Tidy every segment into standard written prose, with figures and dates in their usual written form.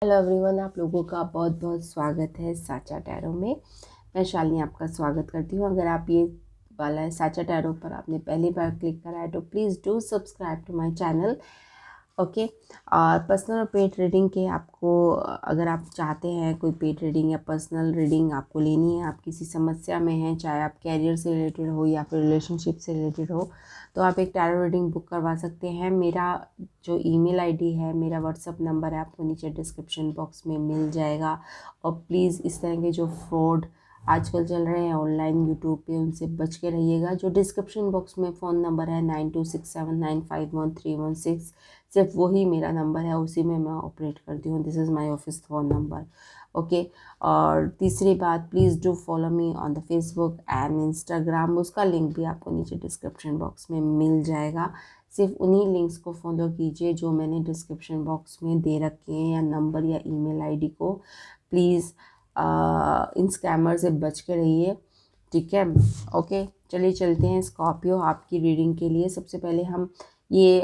Hello everyone, आप लोगों का बहुत बहुत स्वागत है साचा टैरो में। मैं शालिनी आपका स्वागत करती हूँ। अगर आप ये वाला है साचा टैरो पर आपने पहली बार क्लिक करा है तो please do subscribe to my channel. Okay. और पर्सनल और पेड रीडिंग के आपको अगर आप चाहते हैं कोई पेड रीडिंग या पर्सनल रीडिंग आपको लेनी है, आप किसी समस्या में हैं, चाहे आप कैरियर से रिलेटेड हो या फिर रिलेशनशिप से रिलेटेड हो, तो आप एक टैरो रीडिंग बुक करवा सकते हैं। मेरा जो ईमेल आईडी है, मेरा व्हाट्सअप नंबर है, आपको नीचे डिस्क्रिप्शन बॉक्स में मिल जाएगा। और प्लीज़ इस तरह के जो फ्रॉड आजकल चल रहे हैं ऑनलाइन यूट्यूब पे, उनसे बच के रहिएगा। जो डिस्क्रिप्शन बॉक्स में फ़ोन नंबर है 9267951316, सिर्फ वही मेरा नंबर है, उसी में मैं ऑपरेट करती हूँ। This is my office phone number. Okay. और तीसरी बात, please do follow me on the Facebook and Instagram. उसका लिंक भी आपको नीचे डिस्क्रिप्शन बॉक्स में मिल जाएगा। सिर्फ उन्हीं लिंक्स को फॉलो कीजिए जो मैंने डिस्क्रिप्शन बॉक्स में दे रखे हैं, या नंबर या ईमेल आईडी को। प्लीज़ इन स्कैमर से बच के रहिए, ठीक है। ओके, चलिए चलते हैं स्कॉर्पियो आपकी रीडिंग के लिए। सबसे पहले हम ये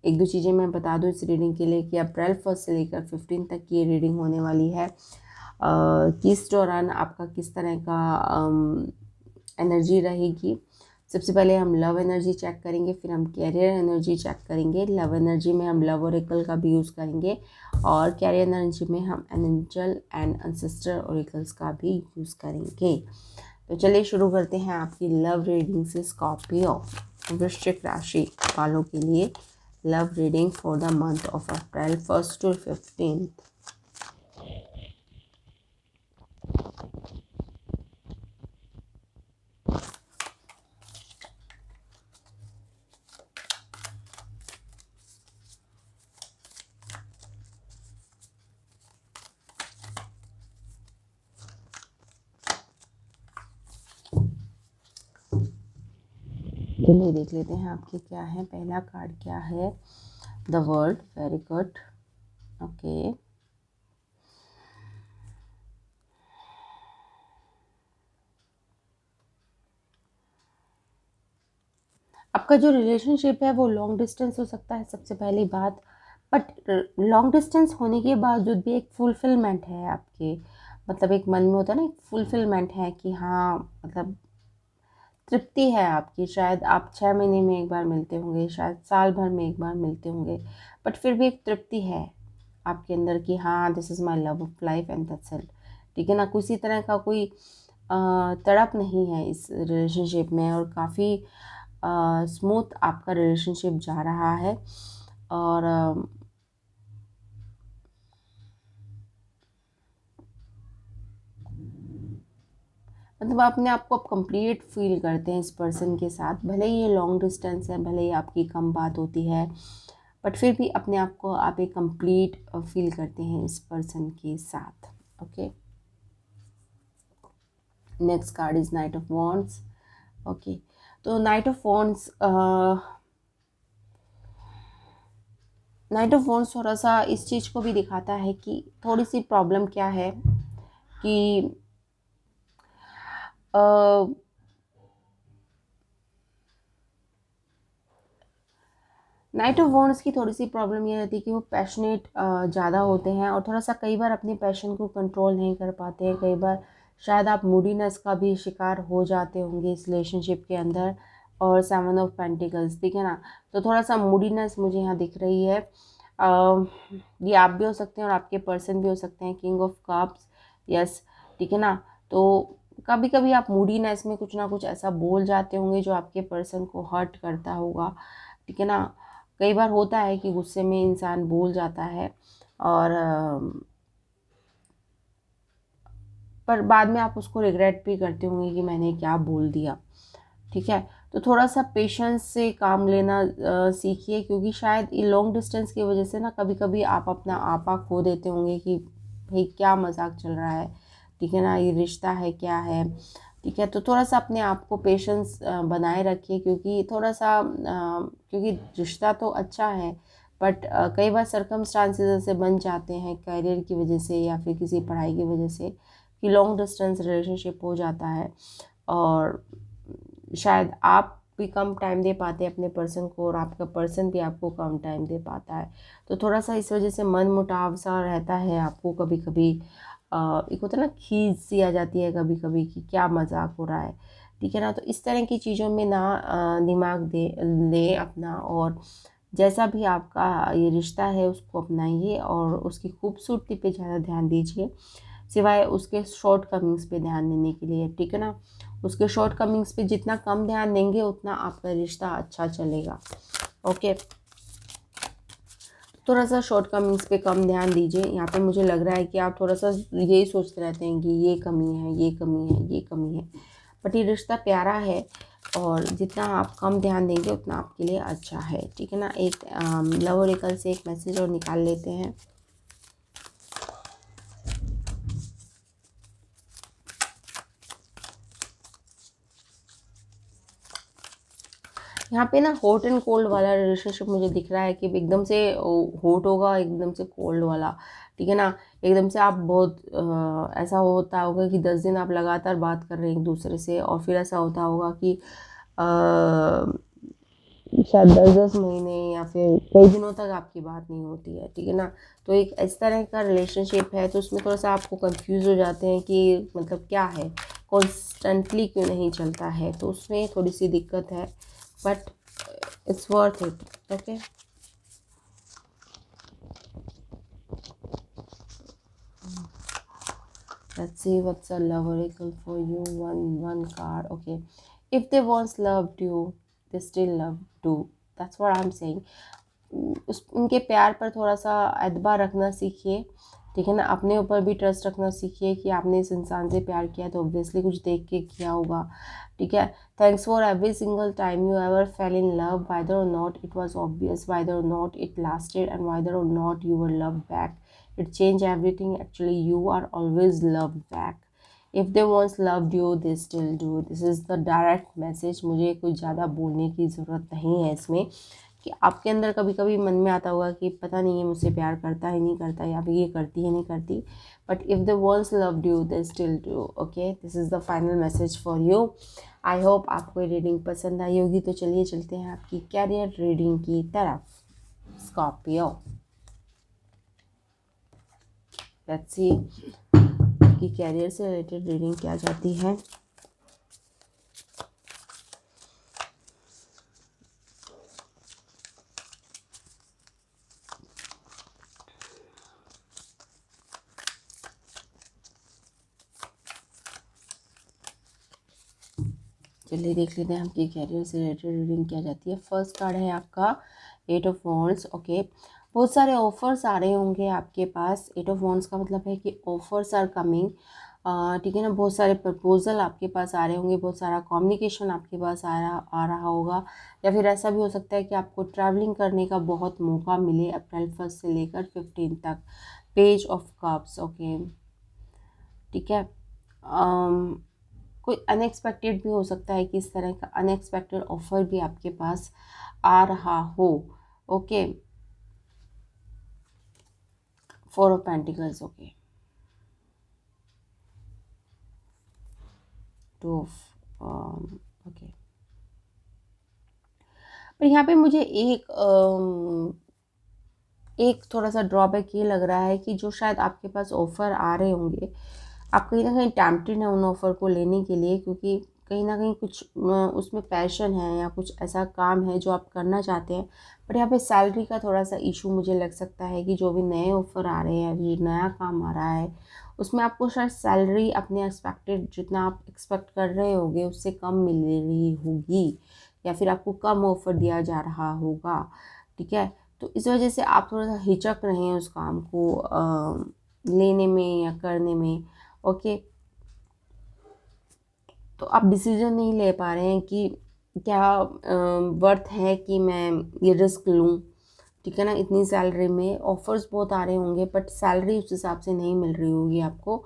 एक दो चीज़ें मैं बता दूं इस रीडिंग के लिए कि अप्रैल 1 से लेकर 15 तक की ये रीडिंग होने वाली है। कि इस दौरान आपका किस तरह का एनर्जी रहेगी। सबसे पहले हम लव एनर्जी चेक करेंगे, फिर हम कैरियर एनर्जी चेक करेंगे। लव एनर्जी में हम लव ओरेकल का भी यूज़ करेंगे, और कैरियर एनर्जी में हम एंजल एंड एंसेस्टर ओरेकल्स का भी यूज़ करेंगे। तो चलिए शुरू करते हैं आपकी लव रीडिंग से। स्कॉर्पियो वृश्चिक राशि वालों के लिए love reading for the month of April 1 to 15। चलिए देख लेते हैं आपके क्या है। पहला कार्ड क्या है? The world. Very good. Okay. आपका जो रिलेशनशिप है वो लॉन्ग डिस्टेंस हो सकता है, सबसे पहली बात। बट लॉन्ग डिस्टेंस होने के बावजूद भी एक फुलफिलमेंट है आपके, मतलब एक मन में होता है ना, एक फुलफिलमेंट है कि हाँ, मतलब तृप्ति है आपकी। शायद आप 6 महीने में एक बार मिलते होंगे, शायद साल भर में एक बार मिलते होंगे, बट फिर भी एक तृप्ति है आपके अंदर कि हाँ, this is my love of life and that's it. ठीक है ना। किसी तरह का कोई तड़प नहीं है इस रिलेशनशिप में, और काफ़ी स्मूथ आपका रिलेशनशिप जा रहा है। और मतलब अपने आप को आप कंप्लीट फील करते हैं इस पर्सन के साथ। भले ही ये लॉन्ग डिस्टेंस है, भले ही आपकी कम बात होती है, बट फिर भी अपने आप को आप एक कंप्लीट फील करते हैं इस पर्सन के साथ। Okay. Next card is knight of wands. Okay. तो knight of wands, knight of wands थोड़ा सा इस चीज़ को भी दिखाता है कि थोड़ी सी प्रॉब्लम क्या है कि नाइट ऑफ वॉन्ड्स की थोड़ी सी प्रॉब्लम ये रहती है कि वो पैशनेट ज़्यादा होते हैं, और थोड़ा सा कई बार अपने पैशन को कंट्रोल नहीं कर पाते हैं। कई बार शायद आप मूडीनेस का भी शिकार हो जाते होंगे इस रिलेशनशिप के अंदर। और 7 ऑफ पेंटिकल्स, ठीक है ना। तो थोड़ा सा मूडीनेस मुझे यहाँ दिख रही है। ये आप भी हो सकते हैं और आपके पर्सन भी हो सकते हैं। किंग ऑफ कप्स, यस, ठीक है ना। तो कभी कभी आप मूडीनेस में कुछ ना कुछ ऐसा बोल जाते होंगे जो आपके पर्सन को हर्ट करता होगा, ठीक है ना। कई बार होता है कि गुस्से में इंसान बोल जाता है, और पर बाद में आप उसको रिग्रेट भी करते होंगे कि मैंने क्या बोल दिया, ठीक है। तो थोड़ा सा पेशेंस से काम लेना सीखिए, क्योंकि शायद ये लॉन्ग डिस्टेंस की वजह से ना कभी कभी आप अपना आपा खो देते होंगे कि भाई क्या मजाक चल रहा है, ठीक है ना, ये रिश्ता है क्या है, ठीक है। तो थोड़ा सा अपने आप को पेशेंस बनाए रखिए, क्योंकि थोड़ा सा क्योंकि रिश्ता तो अच्छा है, बट कई बार सर्कमस्टांसेस ऐसे बन जाते हैं करियर की वजह से या फिर किसी पढ़ाई की वजह से कि लॉन्ग डिस्टेंस रिलेशनशिप हो जाता है। और शायद आप भी कम टाइम दे पाते हैं अपने पर्सन को और आपका पर्सन भी आपको कम टाइम दे पाता है। तो थोड़ा सा इस वजह से मन मुटाव सा रहता है आपको कभी कभी। एक होता है ना, खींच सी आ जाती है कभी कभी कि क्या मजाक हो रहा है, ठीक है ना। तो इस तरह की चीज़ों में ना दिमाग दे ले अपना, और जैसा भी आपका ये रिश्ता है उसको अपनाइए और उसकी खूबसूरती पे ज़्यादा ध्यान दीजिए, सिवाय उसके शॉर्ट कमिंग्स पे ध्यान देने के लिए, ठीक है ना। उसके शॉर्ट कमिंग्स पे जितना कम ध्यान देंगे उतना आपका रिश्ता अच्छा चलेगा। ओके, थोड़ा सा शॉर्ट कमिंग्स पे कम ध्यान दीजिए। यहाँ पे मुझे लग रहा है कि आप थोड़ा सा यही सोचते रहते हैं कि ये कमी है, ये कमी है, ये कमी है, बट ये रिश्ता प्यारा है और जितना आप कम ध्यान देंगे उतना आपके लिए अच्छा है, ठीक है ना। एक लव ओरेकल से एक मैसेज और निकाल लेते हैं। यहाँ पे ना हॉट एंड कोल्ड वाला रिलेशनशिप मुझे दिख रहा है कि एकदम से हॉट होगा, एकदम से कोल्ड वाला, ठीक है ना। एकदम से आप बहुत ऐसा होता होगा कि 10 दिन आप लगातार बात कर रहे हैं एक दूसरे से, और फिर ऐसा होता होगा कि शायद 10-10 महीने या फिर कई दिनों तक आपकी बात नहीं होती है, ठीक है ना। तो एक इस तरह का रिलेशनशिप है, तो उसमें थोड़ा सा आपको कंफ्यूज हो जाते हैं कि मतलब क्या है, कॉन्स्टेंटली क्यों नहीं चलता है, तो उसमें थोड़ी सी दिक्कत है, but it's worth it. Okay, let's see what's a love oracle for you. One card. Okay, if they once loved you, they still love you. That's what I'm saying. उनके प्यार पर थोड़ा सा एतबार रखना सीखिए, ठीक है ना। अपने ऊपर भी ट्रस्ट रखना सीखिए कि आपने इस इंसान से प्यार किया तो ऑब्वियसली कुछ देख के किया होगा, ठीक है। Thanks for every single time you ever fell in love, whether or not it was obvious, whether or not it lasted, and whether or not you were love back, it changed everything. Actually, you are always loved back. If they once loved you, they still do. This is the direct message. मुझे कुछ ज़्यादा बोलने की ज़रूरत नहीं है इसमें, कि आपके अंदर कभी कभी मन में आता होगा कि पता नहीं है मुझसे प्यार करता है नहीं करता, या फिर ये करती है नहीं करती, but if they once loved you they still do. Okay, this is the final message for you. I hope आपको ये रीडिंग पसंद आई होगी। तो चलिए चलते हैं आपकी कैरियर रीडिंग की तरफ। स्कॉर्पियो, लेट्स सी कि कैरियर से रिलेटेड रीडिंग क्या जाती है। चलिए देख लेते हैं आपकी कैरियर से रिलेटेड रीडिंग क्या जाती है। फर्स्ट कार्ड है आपका 8 ऑफ वॉन्ड्स। ओके, बहुत सारे ऑफर्स आ रहे होंगे आपके पास। 8 ऑफ वॉन्ड्स का मतलब है कि ऑफर्स आर कमिंग, ठीक है ना। बहुत सारे प्रपोजल आपके पास आ रहे होंगे, बहुत सारा कम्युनिकेशन आपके पास आ रहा होगा, या फिर ऐसा भी हो सकता है कि आपको ट्रैवलिंग करने का बहुत मौका मिले अप्रैल 1 से लेकर 15 तक। पेज ऑफ कप्स, ओके, ठीक है। कोई अनएक्सपेक्टेड भी हो सकता है कि इस तरह का अनएक्सपेक्टेड ऑफर भी आपके पास आ रहा हो। Okay, 4 of pentacles, okay, 2 of, okay. पर यहाँ पे मुझे एक थोड़ा सा ड्रॉबैक ये लग रहा है कि जो शायद आपके पास ऑफ़र आ रहे होंगे, आप कहीं ना कहीं टैम्प्टेड हैं उन ऑफ़र को लेने के लिए, क्योंकि कहीं ना कहीं कुछ उसमें पैशन है या कुछ ऐसा काम है जो आप करना चाहते हैं। बट यहाँ पे सैलरी का थोड़ा सा इशू मुझे लग सकता है कि जो भी नए ऑफ़र आ रहे हैं, अभी नया काम आ रहा है, उसमें आपको शायद सैलरी अपने एक्सपेक्टेड जितना आप एक्सपेक्ट कर रहे होंगे उससे कम मिल रही होगी, या फिर आपको कम ऑफ़र दिया जा रहा होगा, ठीक है। तो इस वजह से आप थोड़ा सा हिचक रहे हैं उस काम को लेने में या करने में। ओके, तो आप डिसीजन नहीं ले पा रहे हैं कि क्या वर्थ है कि मैं ये रिस्क लूँ, ठीक है ना। इतनी सैलरी में ऑफर्स बहुत आ रहे होंगे, बट सैलरी उस हिसाब से नहीं मिल रही होगी आपको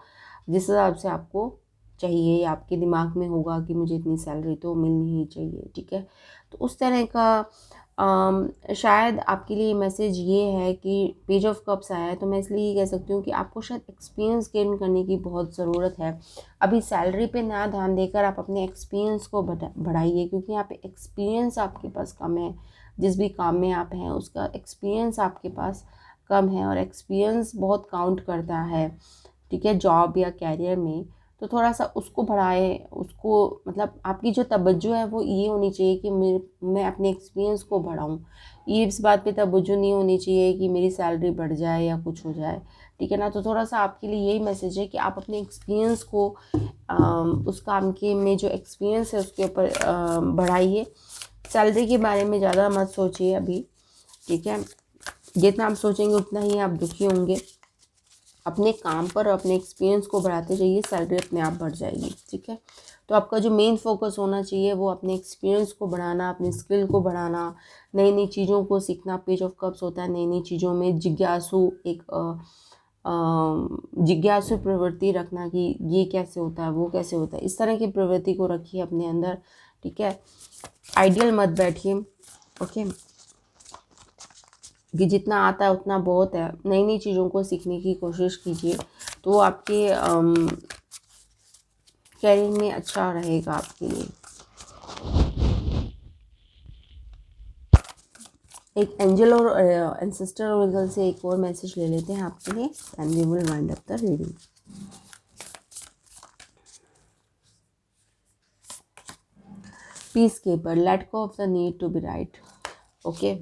जिस हिसाब से आपको चाहिए, या आपके दिमाग में होगा कि मुझे इतनी सैलरी तो मिलनी ही चाहिए, ठीक है। तो उस तरह का शायद आपके लिए मैसेज ये है कि पेज ऑफ कप्स आया है, तो मैं इसलिए ये कह सकती हूँ कि आपको शायद एक्सपीरियंस गेन करने की बहुत ज़रूरत है। अभी सैलरी पे ना ध्यान देकर आप अपने एक्सपीरियंस को बढ़ाइए, क्योंकि यहाँ पे एक्सपीरियंस आपके पास कम है। जिस भी काम में आप हैं उसका एक्सपीरियंस आपके पास कम है, और एक्सपीरियंस बहुत काउंट करता है, ठीक है, जॉब या कैरियर में। तो थोड़ा सा उसको बढ़ाए, उसको मतलब आपकी जो तवज्जो है वो ये होनी चाहिए कि मैं अपने एक्सपीरियंस को बढ़ाऊँ। ये इस बात पे तवज्जो नहीं होनी चाहिए कि मेरी सैलरी बढ़ जाए या कुछ हो जाए, ठीक है ना। तो थोड़ा सा आपके लिए यही मैसेज है कि आप अपने एक्सपीरियंस को उस काम के में जो एक्सपीरियंस है उसके ऊपर बढ़ाइए। सैलरी के बारे में ज़्यादा मत सोचिए अभी, ठीक है। जितना आप सोचेंगे उतना ही आप दुखी होंगे। अपने काम पर अपने एक्सपीरियंस को बढ़ाते जाइए, सैलरी अपने आप बढ़ जाएगी, ठीक है। तो आपका जो मेन फोकस होना चाहिए वो अपने एक्सपीरियंस को बढ़ाना, अपनी स्किल को बढ़ाना, नई नई चीज़ों को सीखना। पेज ऑफ कप्स होता है नई नई चीज़ों में जिज्ञासु, एक जिज्ञासु प्रवृत्ति रखना कि ये कैसे होता है, वो कैसे होता है, इस तरह की प्रवृत्ति को रखिए अपने अंदर, ठीक है। आइडियल मत बैठिए, ओके, कि जितना आता है उतना बहुत है। नई नई चीज़ों को सीखने की कोशिश कीजिए, तो आपके कैरियर में अच्छा रहेगा आपके लिए। एक एंजल और एंसेस्टर ओरेकल से एक और मैसेज ले लेते हैं आपके लिए, and we will wind up the reading. Peace keeper, let go of the need to be right, okay.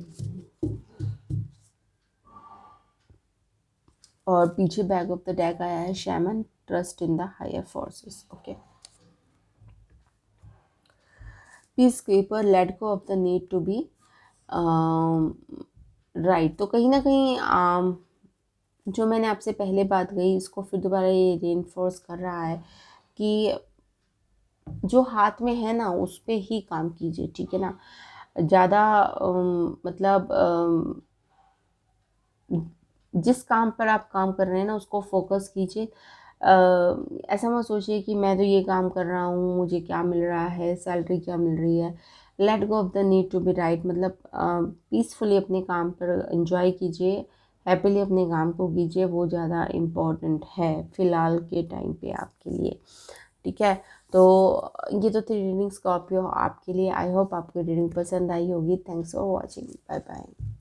और पीछे बैक ऑफ द डेक आया है shaman, trust in the higher forces, okay. Peace keeper, let go of the need to be right. तो कहीं ना कहीं जो मैंने आपसे पहले बात कही इसको फिर दोबारा ये रीइंफोर्स कर रहा है कि जो हाथ में है ना उस पे ही काम कीजिए, ठीक है ना। ज़्यादा मतलब जिस काम पर आप काम कर रहे हैं ना उसको फोकस कीजिए। ऐसा मत सोचिए कि मैं तो ये काम कर रहा हूँ, मुझे क्या मिल रहा है, सैलरी क्या मिल रही है। Let go of the need to be right, मतलब पीसफुली अपने काम पर एंजॉय कीजिए, हैप्पीली अपने काम को कीजिए, वो ज़्यादा इम्पॉर्टेंट है फ़िलहाल के टाइम पे आपके लिए, ठीक है। तो ये तो थी रीडिंग स्कॉर्पियो आपके लिए। आई होप आपको रीडिंग पसंद आई होगी। Thanks for watching, bye bye.